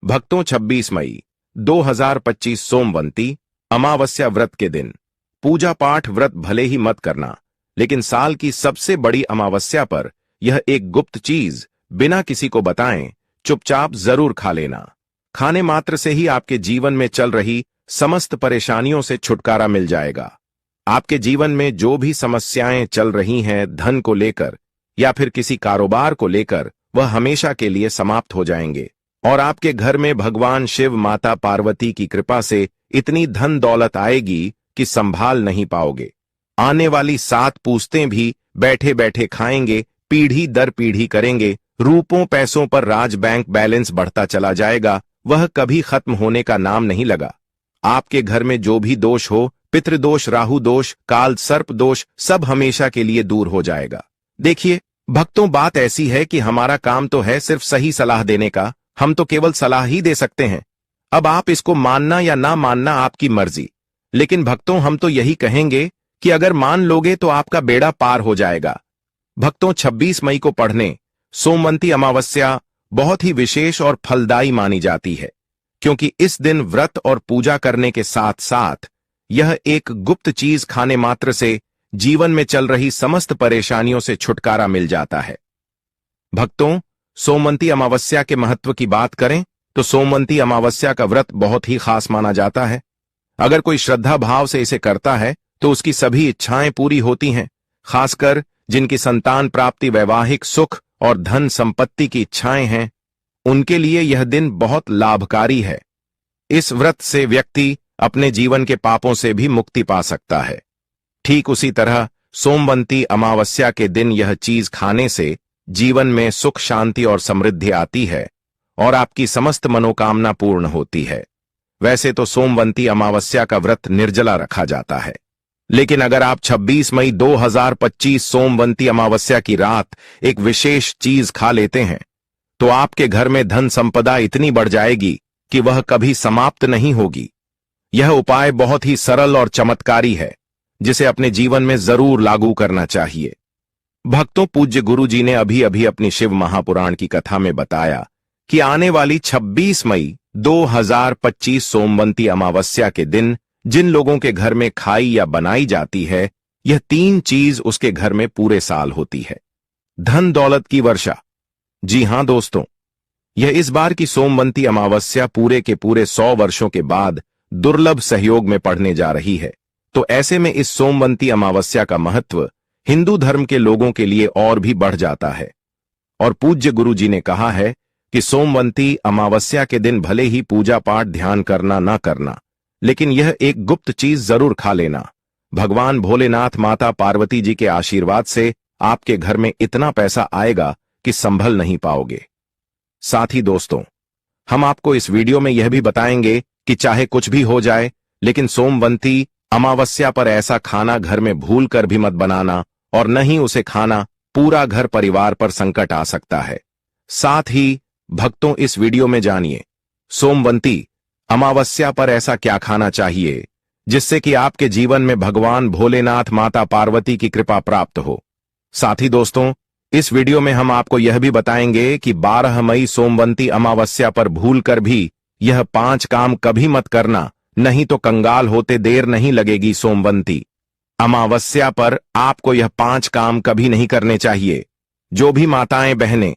भक्तों 26 मई 2025 सोमवंती अमावस्या व्रत के दिन पूजा पाठ व्रत भले ही मत करना, लेकिन साल की सबसे बड़ी अमावस्या पर यह एक गुप्त चीज बिना किसी को बताएं चुपचाप जरूर खा लेना। खाने मात्र से ही आपके जीवन में चल रही समस्त परेशानियों से छुटकारा मिल जाएगा। आपके जीवन में जो भी समस्याएं चल रही हैं धन को लेकर या फिर किसी कारोबार को लेकर, वह हमेशा के लिए समाप्त हो जाएंगे और आपके घर में भगवान शिव माता पार्वती की कृपा से इतनी धन दौलत आएगी कि संभाल नहीं पाओगे। आने वाली 7 पूछतें भी बैठे बैठे खाएंगे, पीढ़ी दर पीढ़ी करेंगे, रूपों पैसों पर राज बैंक बैलेंस बढ़ता चला जाएगा, वह कभी खत्म होने का नाम नहीं लगा। आपके घर में जो भी दोष हो, पितृदोष, राहु दोष, काल सर्प दोष, सब हमेशा के लिए दूर हो जाएगा। देखिए भक्तों, बात ऐसी है कि हमारा काम तो है सिर्फ सही सलाह देने का, हम तो केवल सलाह ही दे सकते हैं। अब आप इसको मानना या ना मानना आपकी मर्जी, लेकिन भक्तों हम तो यही कहेंगे कि अगर मान लोगे तो आपका बेड़ा पार हो जाएगा। भक्तों 26 मई को पढ़ने सोमवंती अमावस्या बहुत ही विशेष और फलदायी मानी जाती है, क्योंकि इस दिन व्रत और पूजा करने के साथ साथ यह एक गुप्त चीज खाने मात्र से जीवन में चल रही समस्त परेशानियों से छुटकारा मिल जाता है। भक्तों, सोमवंती अमावस्या के महत्व की बात करें तो सोमवंती अमावस्या का व्रत बहुत ही खास माना जाता है। अगर कोई श्रद्धा भाव से इसे करता है तो उसकी सभी इच्छाएं पूरी होती हैं, खासकर जिनकी संतान प्राप्ति, वैवाहिक सुख और धन संपत्ति की इच्छाएं हैं, उनके लिए यह दिन बहुत लाभकारी है। इस व्रत से व्यक्ति अपने जीवन के पापों से भी मुक्ति पा सकता है। ठीक उसी तरह सोमवंती अमावस्या के दिन यह चीज खाने से जीवन में सुख, शांति और समृद्धि आती है और आपकी समस्त मनोकामना पूर्ण होती है। वैसे तो सोमवंती अमावस्या का व्रत निर्जला रखा जाता है, लेकिन अगर आप 26 मई 2025 सोमवंती अमावस्या की रात एक विशेष चीज खा लेते हैं तो आपके घर में धन संपदा इतनी बढ़ जाएगी कि वह कभी समाप्त नहीं होगी। यह उपाय बहुत ही सरल और चमत्कारी है, जिसे अपने जीवन में जरूर लागू करना चाहिए। भक्तों, पूज्य गुरु जी ने अभी अभी अपनी शिव महापुराण की कथा में बताया कि आने वाली 26 मई 2025 सोमवंती अमावस्या के दिन जिन लोगों के घर में खाई या बनाई जाती है, यह 3 चीज उसके घर में पूरे साल होती है। धन दौलत की वर्षा। जी हां दोस्तों, यह इस बार की सोमवंती अमावस्या पूरे के पूरे 100 वर्षों के बाद दुर्लभ सहयोग में पड़ने जा रही है। तो ऐसे में इस सोमवंती अमावस्या का महत्व हिंदू धर्म के लोगों के लिए और भी बढ़ जाता है। और पूज्य गुरु जी ने कहा है कि सोमवंती अमावस्या के दिन भले ही पूजा पाठ ध्यान करना ना करना, लेकिन यह एक गुप्त चीज जरूर खा लेना। भगवान भोलेनाथ, माता पार्वती जी के आशीर्वाद से आपके घर में इतना पैसा आएगा कि संभल नहीं पाओगे। साथ ही दोस्तों, हम आपको इस वीडियो में यह भी बताएंगे कि चाहे कुछ भी हो जाए, लेकिन सोमवंती अमावस्या पर ऐसा खाना घर में भूल कर भी मत बनाना, और न ही उसे खाना पूरा घर परिवार पर संकट आ सकता है। साथ ही भक्तों, इस वीडियो में जानिए सोमवंती अमावस्या पर ऐसा क्या खाना चाहिए जिससे कि आपके जीवन में भगवान भोलेनाथ, माता पार्वती की कृपा प्राप्त हो। साथ ही दोस्तों, इस वीडियो में हम आपको यह भी बताएंगे कि 12 मई सोमवंती अमावस्या पर भूल कर भी यह 5 काम कभी मत करना, नहीं तो कंगाल होते देर नहीं लगेगी। सोमवंती अमावस्या पर आपको यह 5 काम कभी नहीं करने चाहिए। जो भी माताएं बहनें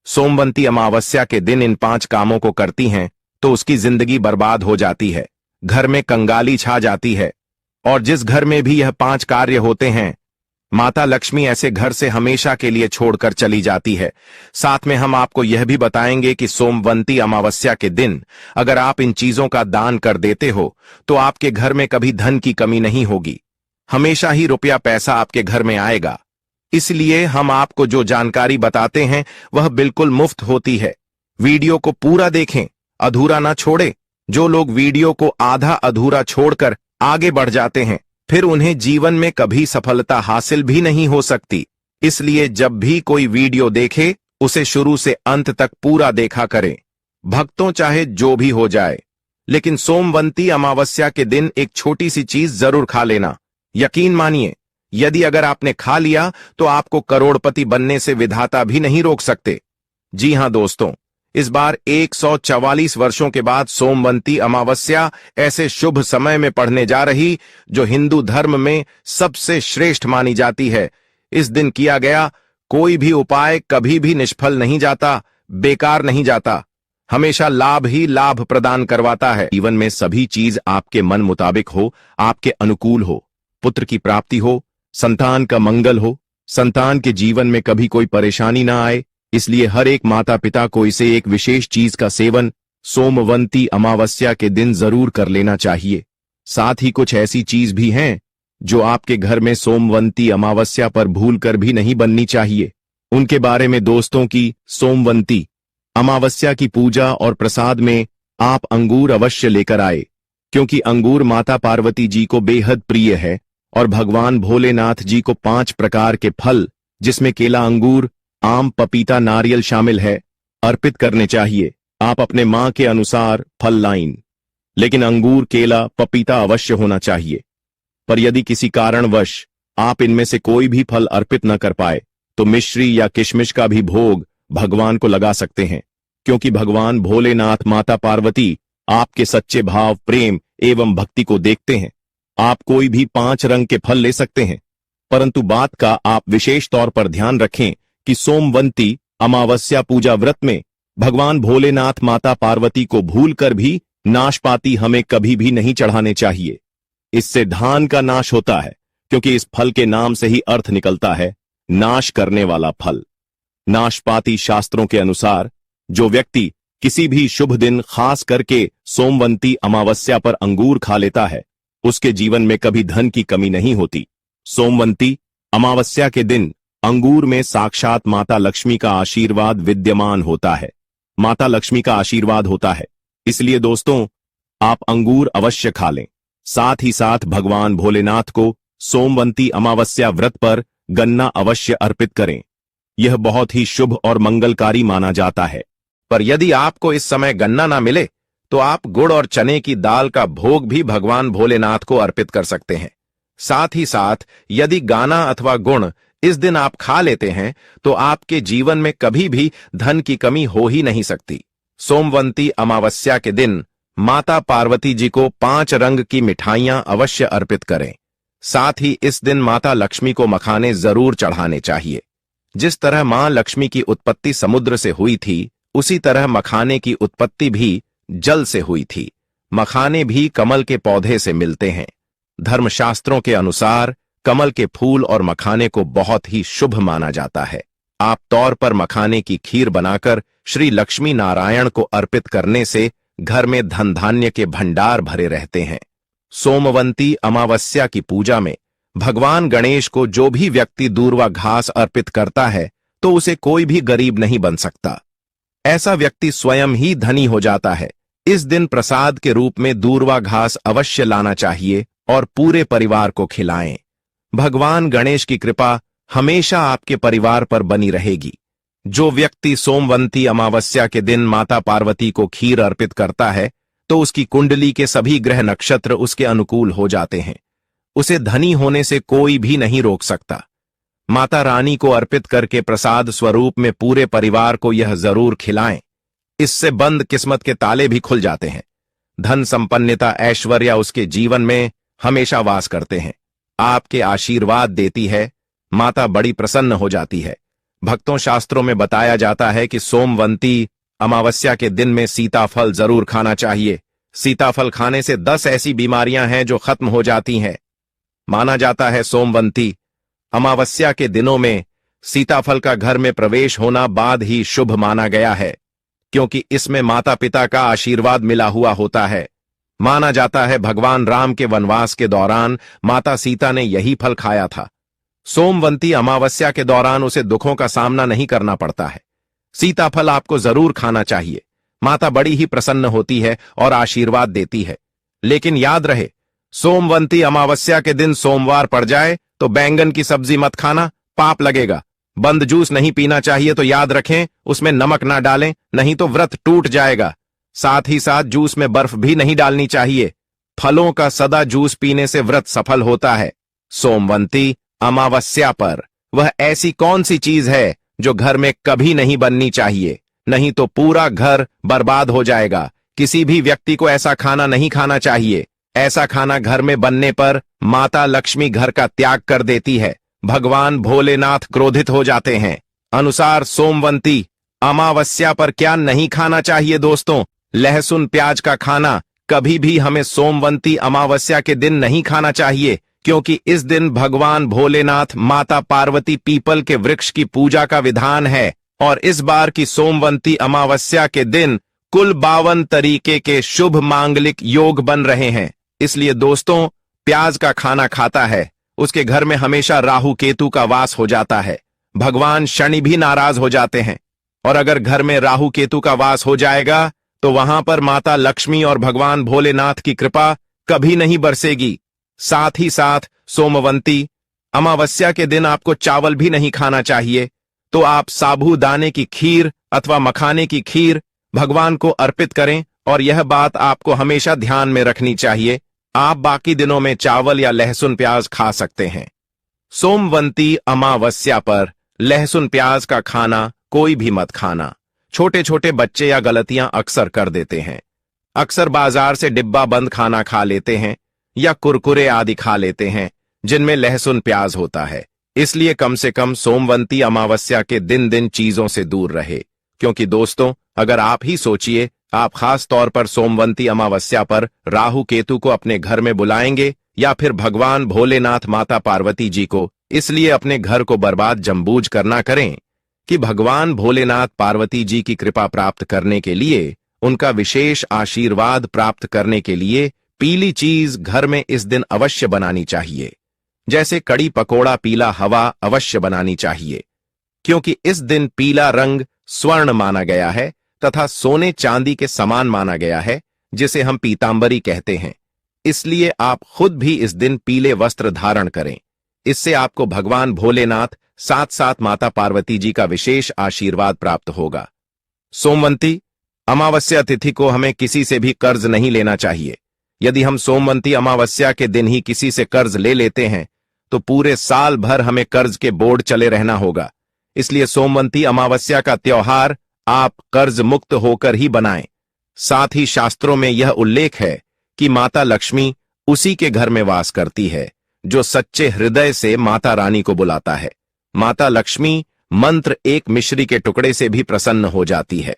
सोमवंती अमावस्या के दिन इन 5 कामों को करती हैं तो उसकी जिंदगी बर्बाद हो जाती है, घर में कंगाली छा जाती है, और जिस घर में भी यह 5 कार्य होते हैं, माता लक्ष्मी ऐसे घर से हमेशा के लिए छोड़कर चली जाती है। साथ में हम आपको यह भी बताएंगे कि सोमवंती अमावस्या के दिन अगर आप इन चीजों का दान कर देते हो तो आपके घर में कभी धन की कमी नहीं होगी, हमेशा ही रुपया पैसा आपके घर में आएगा। इसलिए हम आपको जो जानकारी बताते हैं वह बिल्कुल मुफ्त होती है। वीडियो को पूरा देखें, अधूरा ना छोड़े। जो लोग वीडियो को आधा अधूरा छोड़कर आगे बढ़ जाते हैं, फिर उन्हें जीवन में कभी सफलता हासिल भी नहीं हो सकती। इसलिए जब भी कोई वीडियो देखे उसे शुरू से अंत तक पूरा देखा करें। भक्तों, चाहे जो भी हो जाए, लेकिन सोमवंती अमावस्या के दिन एक छोटी सी चीज जरूर खा लेना। यकीन मानिए, यदि अगर आपने खा लिया तो आपको करोड़पति बनने से विधाता भी नहीं रोक सकते। जी हां दोस्तों, इस बार 144 वर्षों के बाद सोमवंती अमावस्या ऐसे शुभ समय में पड़ने जा रही जो हिंदू धर्म में सबसे श्रेष्ठ मानी जाती है। इस दिन किया गया कोई भी उपाय कभी भी निष्फल नहीं जाता, बेकार नहीं जाता, हमेशा लाभ ही लाभ प्रदान करवाता है। जीवन में सभी चीज आपके मन मुताबिक हो, आपके अनुकूल हो, पुत्र की प्राप्ति हो, संतान का मंगल हो, संतान के जीवन में कभी कोई परेशानी ना आए, इसलिए हर एक माता पिता को इसे एक विशेष चीज का सेवन सोमवंती अमावस्या के दिन जरूर कर लेना चाहिए। साथ ही कुछ ऐसी चीज भी हैं जो आपके घर में सोमवंती अमावस्या पर भूलकर भी नहीं बननी चाहिए। उनके बारे में दोस्तों की सोमवंती अमावस्या की पूजा और प्रसाद में आप अंगूर अवश्य लेकर आए, क्योंकि अंगूर माता पार्वती जी को बेहद प्रिय है और भगवान भोलेनाथ जी को 5 प्रकार के फल, जिसमें केला, अंगूर, आम, पपीता, नारियल शामिल है, अर्पित करने चाहिए। आप अपने मां के अनुसार फल लाइन, लेकिन अंगूर, केला, पपीता अवश्य होना चाहिए। पर यदि किसी कारणवश आप इनमें से कोई भी फल अर्पित न कर पाए तो मिश्री या किशमिश का भी भोग भगवान को लगा सकते हैं, क्योंकि भगवान भोलेनाथ माता पार्वती आपके सच्चे भाव, प्रेम एवं भक्ति को देखते हैं। आप कोई भी 5 रंग के फल ले सकते हैं, परंतु बात का आप विशेष तौर पर ध्यान रखें कि सोमवंती अमावस्या पूजा व्रत में भगवान भोलेनाथ माता पार्वती को भूलकर भी नाशपाती हमें कभी भी नहीं चढ़ाने चाहिए। इससे धान का नाश होता है, क्योंकि इस फल के नाम से ही अर्थ निकलता है नाश करने वाला फल। नाशपाती शास्त्रों के अनुसार जो व्यक्ति किसी भी शुभ दिन खास करके सोमवंती अमावस्या पर अंगूर खा लेता है, उसके जीवन में कभी धन की कमी नहीं होती। सोमवंती अमावस्या के दिन अंगूर में साक्षात माता लक्ष्मी का आशीर्वाद विद्यमान होता है, माता लक्ष्मी का आशीर्वाद होता है। इसलिए दोस्तों, आप अंगूर अवश्य खा लें। साथ ही साथ भगवान भोलेनाथ को सोमवंती अमावस्या व्रत पर गन्ना अवश्य अर्पित करें। यह बहुत ही शुभ और मंगलकारी माना जाता है। पर यदि आपको इस समय गन्ना ना मिले तो आप गुड़ और चने की दाल का भोग भी भगवान भोलेनाथ को अर्पित कर सकते हैं। साथ ही साथ यदि गाना अथवा गुण इस दिन आप खा लेते हैं तो आपके जीवन में कभी भी धन की कमी हो ही नहीं सकती। सोमवंती अमावस्या के दिन माता पार्वती जी को 5 रंग की मिठाइयां अवश्य अर्पित करें। साथ ही इस दिन माता लक्ष्मी को मखाने जरूर चढ़ाने चाहिए। जिस तरह मां लक्ष्मी की उत्पत्ति समुद्र से हुई थी, उसी तरह मखाने की उत्पत्ति भी जल से हुई थी। मखाने भी कमल के पौधे से मिलते हैं। धर्मशास्त्रों के अनुसार कमल के फूल और मखाने को बहुत ही शुभ माना जाता है। आप तौर पर मखाने की खीर बनाकर श्री लक्ष्मी नारायण को अर्पित करने से घर में धन धान्य के भंडार भरे रहते हैं। सोमवंती अमावस्या की पूजा में भगवान गणेश को जो भी व्यक्ति दूर्वा घास अर्पित करता है तो उसे कोई भी गरीब नहीं बन सकता। ऐसा व्यक्ति स्वयं ही धनी हो जाता है। इस दिन प्रसाद के रूप में दूर्वा घास अवश्य लाना चाहिए और पूरे परिवार को खिलाएं। भगवान गणेश की कृपा हमेशा आपके परिवार पर बनी रहेगी। जो व्यक्ति सोमवंती अमावस्या के दिन माता पार्वती को खीर अर्पित करता है तो उसकी कुंडली के सभी ग्रह नक्षत्र उसके अनुकूल हो जाते हैं। उसे धनी होने से कोई भी नहीं रोक सकता। माता रानी को अर्पित करके प्रसाद स्वरूप में पूरे परिवार को यह जरूर खिलाएं। इससे बंद किस्मत के ताले भी खुल जाते हैं। धन संपन्नता, ऐश्वर्य उसके जीवन में हमेशा वास करते हैं। आपके आशीर्वाद देती है, माता बड़ी प्रसन्न हो जाती है। भक्तों, शास्त्रों में बताया जाता है कि सोमवंती अमावस्या के दिन में सीताफल जरूर खाना चाहिए। सीताफल खाने से 10 ऐसी बीमारियां हैं जो खत्म हो जाती हैं। माना जाता है सोमवंती अमावस्या के दिनों में सीताफल का घर में प्रवेश होना बाद ही शुभ माना गया है, क्योंकि इसमें माता पिता का आशीर्वाद मिला हुआ होता है। माना जाता है भगवान राम के वनवास के दौरान माता सीता ने यही फल खाया था। सोमवंती अमावस्या के दौरान उसे दुखों का सामना नहीं करना पड़ता है। सीताफल आपको जरूर खाना चाहिए। माता बड़ी ही प्रसन्न होती है और आशीर्वाद देती है। लेकिन याद रहे, सोमवंती अमावस्या के दिन सोमवार पड़ जाए तो बैंगन की सब्जी मत खाना, पाप लगेगा। बंद जूस नहीं पीना चाहिए तो याद रखें उसमें नमक ना डालें, नहीं तो व्रत टूट जाएगा। साथ ही साथ जूस में बर्फ भी नहीं डालनी चाहिए। फलों का सदा जूस पीने से व्रत सफल होता है। सोमवंती अमावस्या पर वह ऐसी कौन सी चीज है जो घर में कभी नहीं बननी चाहिए? नहीं तो पूरा घर बर्बाद हो जाएगा। किसी भी व्यक्ति को ऐसा खाना नहीं खाना चाहिए। ऐसा खाना घर में बनने पर माता लक्ष्मी घर का त्याग कर देती है। भगवान भोलेनाथ क्रोधित हो जाते हैं। अनुसार सोमवंती अमावस्या पर क्या नहीं खाना चाहिए दोस्तों? लहसुन प्याज का खाना कभी भी हमें सोमवंती अमावस्या के दिन नहीं खाना चाहिए, क्योंकि इस दिन भगवान भोलेनाथ माता पार्वती पीपल के वृक्ष की पूजा का विधान है। और इस बार की सोमवंती अमावस्या के दिन कुल 52 तरीके के शुभ मांगलिक योग बन रहे हैं। इसलिए दोस्तों, प्याज का खाना खाता है उसके घर में हमेशा राहु केतु का वास हो जाता है। भगवान शनि भी नाराज हो जाते हैं। और अगर घर में राहु केतु का वास हो जाएगा तो वहां पर माता लक्ष्मी और भगवान भोलेनाथ की कृपा कभी नहीं बरसेगी। साथ ही साथ सोमवंती अमावस्या के दिन आपको चावल भी नहीं खाना चाहिए। तो आप साबूदाने की खीर अथवा मखाने की खीर भगवान को अर्पित करें। और यह बात आपको हमेशा ध्यान में रखनी चाहिए। आप बाकी दिनों में चावल या लहसुन प्याज खा सकते हैं। सोमवंती अमावस्या पर लहसुन प्याज का खाना कोई भी मत खाना। छोटे छोटे बच्चे या गलतियां अक्सर कर देते हैं। अक्सर बाजार से डिब्बा बंद खाना खा लेते हैं या कुरकुरे आदि खा लेते हैं जिनमें लहसुन प्याज होता है। इसलिए कम से कम सोमवंती अमावस्या के दिन चीजों से दूर रहे। क्योंकि दोस्तों, अगर आप ही सोचिए, आप खास तौर पर सोमवंती अमावस्या पर राहु केतु को अपने घर में बुलाएंगे या फिर भगवान भोलेनाथ माता पार्वती जी को, इसलिए अपने घर को बर्बाद जमबूझ करना करें कि भगवान भोलेनाथ पार्वती जी की कृपा प्राप्त करने के लिए, उनका विशेष आशीर्वाद प्राप्त करने के लिए पीली चीज घर में इस दिन अवश्य बनानी चाहिए। जैसे कड़ी पकोड़ा पीला हवा अवश्य बनानी चाहिए, क्योंकि इस दिन पीला रंग स्वर्ण माना गया है तथा सोने चांदी के समान माना गया है, जिसे हम पीतांबरी कहते हैं। इसलिए आप खुद भी इस दिन पीले वस्त्र धारण करें। इससे आपको भगवान भोलेनाथ साथ साथ माता पार्वती जी का विशेष आशीर्वाद प्राप्त होगा। सोमवंती अमावस्या तिथि को हमें किसी से भी कर्ज नहीं लेना चाहिए। यदि हम सोमवंती अमावस्या के दिन ही किसी से कर्ज ले लेते हैं तो पूरे साल भर हमें कर्ज के बोझ चले रहना होगा। इसलिए सोमवंती अमावस्या का त्योहार आप कर्ज मुक्त होकर ही बनाएं। साथ ही शास्त्रों में यह उल्लेख है कि माता लक्ष्मी उसी के घर में वास करती है जो सच्चे हृदय से माता रानी को बुलाता है। माता लक्ष्मी मंत्र एक मिश्री के टुकड़े से भी प्रसन्न हो जाती है।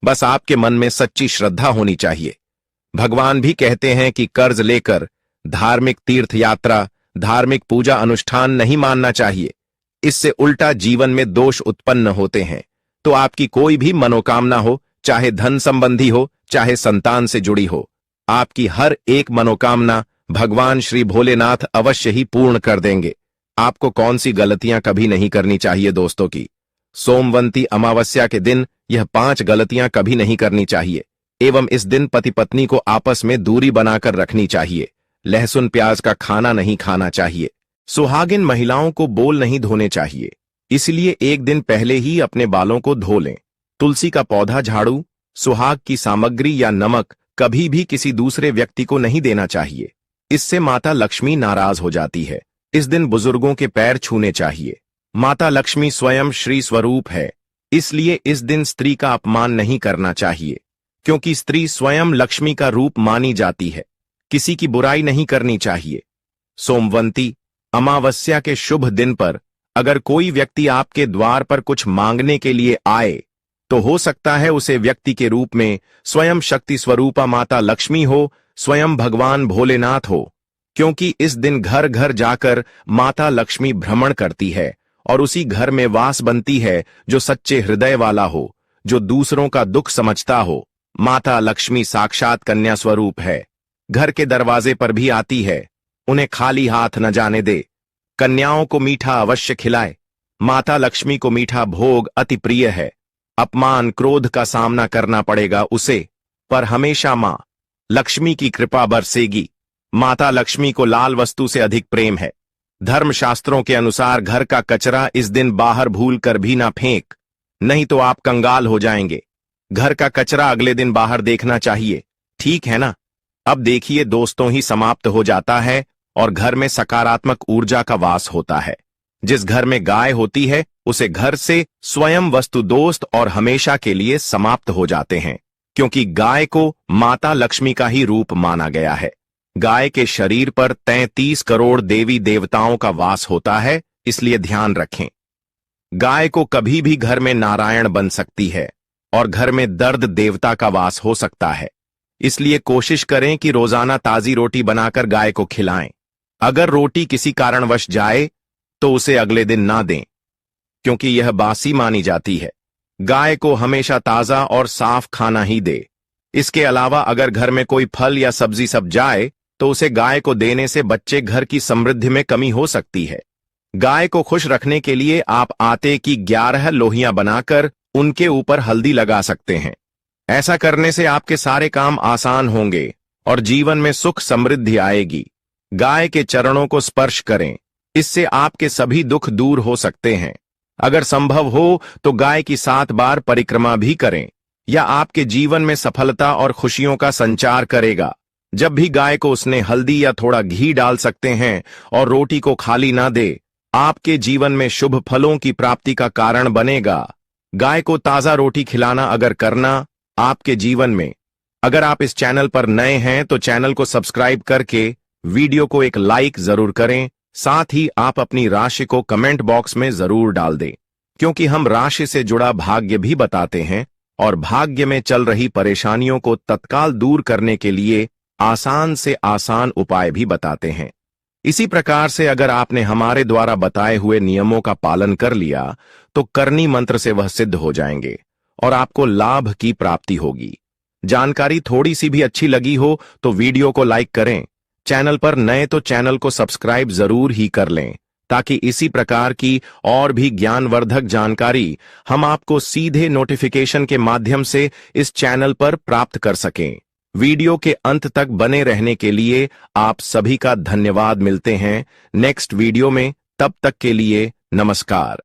बस आपके मन में सच्ची श्रद्धा होनी चाहिए। भगवान भी कहते हैं कि कर्ज लेकर धार्मिक तीर्थ यात्रा, धार्मिक पूजा अनुष्ठान नहीं मानना चाहिए। इससे उल्टा जीवन में दोष उत्पन्न होते हैं। तो आपकी कोई भी मनोकामना हो, चाहे धन संबंधी हो, चाहे संतान से जुड़ी हो, आपकी हर एक मनोकामना भगवान श्री भोलेनाथ अवश्य ही पूर्ण कर देंगे। आपको कौन सी गलतियां कभी नहीं करनी चाहिए दोस्तों की? सोमवंती अमावस्या के दिन यह 5 गलतियां कभी नहीं करनी चाहिए। एवं इस दिन पति पत्नी को आपस में दूरी बनाकर रखनी चाहिए। लहसुन प्याज का खाना नहीं खाना चाहिए। सुहागिन महिलाओं को बोल नहीं धोने चाहिए, इसलिए एक दिन पहले ही अपने बालों को धो लें। तुलसी का पौधा, झाड़ू, सुहाग की सामग्री या नमक कभी भी किसी दूसरे व्यक्ति को नहीं देना चाहिए। इससे माता लक्ष्मी नाराज हो जाती है। इस दिन बुजुर्गों के पैर छूने चाहिए। माता लक्ष्मी स्वयं श्री स्वरूप है, इसलिए इस दिन स्त्री का अपमान नहीं करना चाहिए, क्योंकि स्त्री स्वयं लक्ष्मी का रूप मानी जाती है। किसी की बुराई नहीं करनी चाहिए। सोमवंती अमावस्या के शुभ दिन पर अगर कोई व्यक्ति आपके द्वार पर कुछ मांगने के लिए आए तो हो सकता है उसे व्यक्ति के रूप में स्वयं शक्ति स्वरूपा माता लक्ष्मी हो, स्वयं भगवान भोलेनाथ हो। क्योंकि इस दिन घर घर जाकर माता लक्ष्मी भ्रमण करती है और उसी घर में वास बनती है जो सच्चे हृदय वाला हो, जो दूसरों का दुख समझता हो। माता लक्ष्मी साक्षात कन्या स्वरूप है। घर के दरवाजे पर भी आती है। उन्हें खाली हाथ न जाने दे। कन्याओं को मीठा अवश्य खिलाए। माता लक्ष्मी को मीठा भोग अति प्रिय है। अपमान क्रोध का सामना करना पड़ेगा उसे, पर हमेशा मां लक्ष्मी की कृपा बरसेगी। माता लक्ष्मी को लाल वस्तु से अधिक प्रेम है। धर्मशास्त्रों के अनुसार घर का कचरा इस दिन बाहर भूल कर भी ना फेंक, नहीं तो आप कंगाल हो जाएंगे। घर का कचरा अगले दिन बाहर देखना चाहिए, ठीक है ना? अब देखिए दोस्तों, ही समाप्त हो जाता है और घर में सकारात्मक ऊर्जा का वास होता है। जिस घर में गाय होती है उसे घर से स्वयं वस्तु दोस्त और हमेशा के लिए समाप्त हो जाते हैं, क्योंकि गाय को माता लक्ष्मी का ही रूप माना गया है। गाय के शरीर पर 33 करोड़ देवी देवताओं का वास होता है, इसलिए ध्यान रखें। गाय को कभी भी घर में नारायण बन सकती है और घर में दर्द देवता का वास हो सकता है, इसलिए कोशिश करें कि रोजाना ताजी रोटी बनाकर गाय को खिलाएं। अगर रोटी किसी कारणवश जाए तो उसे अगले दिन ना दें, क्योंकि यह बासी मानी जाती है। गाय को हमेशा ताजा और साफ खाना ही दे। इसके अलावा अगर घर में कोई फल या सब्जी सब जाए तो उसे गाय को देने से बच्चे घर की समृद्धि में कमी हो सकती है। गाय को खुश रखने के लिए आप आटे की 11 लोहियां बनाकर उनके ऊपर हल्दी लगा सकते हैं। ऐसा करने से आपके सारे काम आसान होंगे और जीवन में सुख समृद्धि आएगी। गाय के चरणों को स्पर्श करें, इससे आपके सभी दुख दूर हो सकते हैं। अगर संभव हो तो गाय की 7 बार परिक्रमा भी करें, यह आपके जीवन में सफलता और खुशियों का संचार करेगा। जब भी गाय को उसने हल्दी या थोड़ा घी डाल सकते हैं और रोटी को खाली ना दे, आपके जीवन में शुभ फलों की प्राप्ति का कारण बनेगा। गाय को ताजा रोटी खिलाना अगर करना आपके जीवन में। अगर आप इस चैनल पर नए हैं तो चैनल को सब्सक्राइब करके वीडियो को एक लाइक जरूर करें। साथ ही आप अपनी राशि को कमेंट बॉक्स में जरूर डाल दें, क्योंकि हम राशि से जुड़ा भाग्य भी बताते हैं और भाग्य में चल रही परेशानियों को तत्काल दूर करने के लिए आसान से आसान उपाय भी बताते हैं। इसी प्रकार से अगर आपने हमारे द्वारा बताए हुए नियमों का पालन कर लिया तो करनी मंत्र से वह सिद्ध हो जाएंगे और आपको लाभ की प्राप्ति होगी। जानकारी थोड़ी सी भी अच्छी लगी हो तो वीडियो को लाइक करें। चैनल पर नए तो चैनल को सब्सक्राइब जरूर ही कर लें, ताकि इसी प्रकार की और भी ज्ञानवर्धक जानकारी हम आपको सीधे नोटिफिकेशन के माध्यम से इस चैनल पर प्राप्त कर सकें। वीडियो के अंत तक बने रहने के लिए आप सभी का धन्यवाद। मिलते हैं नेक्स्ट वीडियो में, तब तक के लिए नमस्कार।